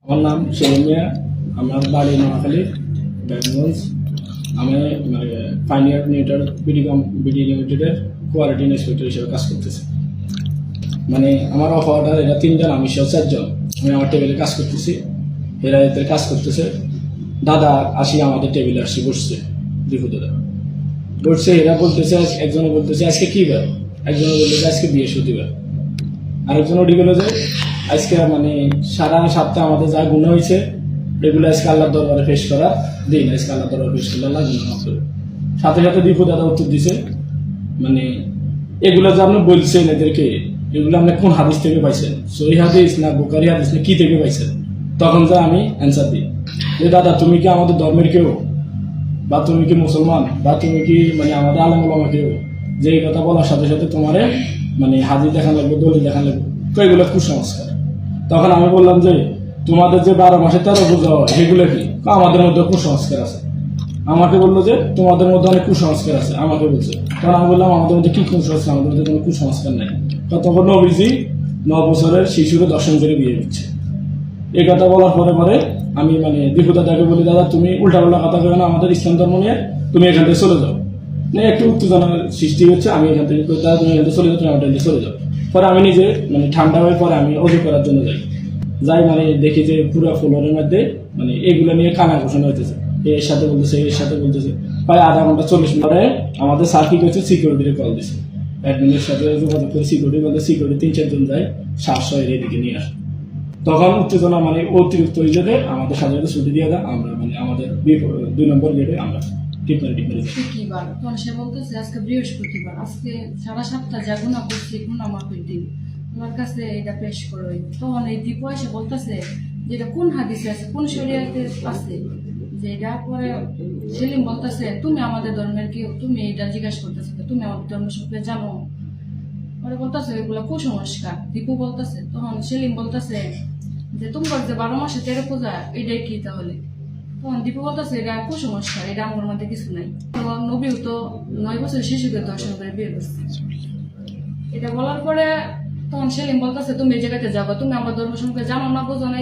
আমার নাম সেলিম মিয়া, আমার বাড়ি নোয়াখালী ব্যাগগঞ্জ। আমি ফাইনাল নিউটার বিডি লিমিটেডের কোয়ালিটি ইন্সপেক্টর হিসেবে কাজ করতেছি। আমার অফারটা এরা 3 জন, আমি সহ 4 জন। আমি আমার টেবিলে কাজ করতেছি, এরা এদের কাজ করতেছে। দাদা আসি আমাদের টেবিলে আসি বসছে, দীপু দাদা বসছে। এরা বলতেছে, একজনে বলতেছে আজকে কি বার, একজনে বলতেছে আজকে বৃহস্পতিবার, আরেকজন ওটি গেল যে আজকে সারা সপ্তাহে আমাদের যা গুণ হয়েছে এগুলো আজকে আল্লাহর দরবারে পেশ করা দিন, আজকে আল্লাহ দরবারে পেশ করলে আল্লাহ গুণ মাফ করবে। সাথে সাথে দীপু দাদা উত্তর দিছে, এগুলো যে আপনি বলছেন এদেরকে, এগুলো আপনি কোন হাদিস থেকে পাইছেন, সহি হাদিস না বুখারী হাদিস না কি থেকে পাইছেন? তখন যা আমি অ্যান্সার দিই যে দাদা তুমি কি আমাদের ধর্মের কেউ, বা তুমি কি মুসলমান, বা তুমি কি আমাদের আলেম ওলামা কেউ, যে এই কথা বলার সাথে সাথে তোমারে হাজির দেখান লাগবে, দলিল দেখান লাগবে, তো এগুলো কুসংস্কার। তখন আমি বললাম যে তোমাদের যে 12 মাসে 13 পূজা হয় সেগুলো কি? আমাদের মধ্যে কুসংস্কার আছে। আমাকে বললো যে তোমাদের মধ্যে অনেক কুসংস্কার আছে, আমাকে বলছে। তখন আমি বললাম আমাদের মধ্যে কি কুসংস্কার, আমাদের মধ্যে কোনো কুসংস্কার নাই। তখন নবীজি 9 বছরের শিশুকে দর্শন করে বিয়ে দিচ্ছে। এই কথা বলার পরে পরে আমি দীপু দাদাকে বলি, দাদা তুমি উল্টাপাল্টা কথা বলে না আমাদের ইসলাম ধর্ম নিয়ে, তুমি এখান থেকে চলে যাও। একটু উত্তেজনার সৃষ্টি হচ্ছে, আমি এখান থেকে দাদা তুমি এখান থেকে চলে যাও, তুমি আমার থেকে চলে যাও। পরে আমি নিজে ঠান্ডা হয়ে পরে আমি অজু করার জন্য যাই। দেখি যে পুরো ফ্লোরের মধ্যে এগুলো নিয়ে কানা ঘোষণা হইতেছে, এর সাথে বলতেছে, এর সাথে বলতেছে। প্রায় আধা ঘন্টা 40 মিনিট পরে আমাদের সার্কিট হচ্ছে, সিকিউরিটির কল দিচ্ছে। অ্যাডমিনের সাথে যোগাযোগ করে সিকিউরিটি বলতে, সিকিউরিটি 3-4 জন যায়, 700 এদিকে নিয়ে আসে। তখন উত্তেজনা অতিরিক্ত হয়ে যেতে আমাদের সাথে সাথে ছুটি দিয়ে দেয়। আমরা আমাদের 2 নম্বর গেটে আমরা বৃহস্পতিবার, তখন সে বলতেছে আজকে বৃহস্পতিবার, আজকে সারা সপ্তাহ যা গুণা করছি গুণা মাফের দিন, তোমার কাছে এটা পেশ করো। তখন এই দীপু এসে বলতেছে যে এটা কোন হাদিসে আছে, কোন শরীয়তে আছে, যে এটা পরে সেলিম বলতেছে তুমি আমাদের ধর্মের কেউ, তুমি এটা জিজ্ঞাসা করতেছে তুমি আমাদের ধর্ম সম্পর্কে জানো? পরে বলতেছে এগুলো কুসংস্কার। দীপু বলতেছে, তখন সেলিম বলতেছে যে তোমার যে 12 মাসে 13 পূজা এটাই কি তাহলে? তখন দীপু বলতেছে এটা কুসংস্কার, এটা আমার মধ্যে কিছু নাই। নবীও তো 9 বছর শিশুকে দর্শন করে বিয়ে করছে। এটা বলার পরে তখন সেলিম বলতেছে তুমি এই জায়গাতে যাবো, তুমি আমার ধর্ম সম্পর্কে জানো না, বোঝো না।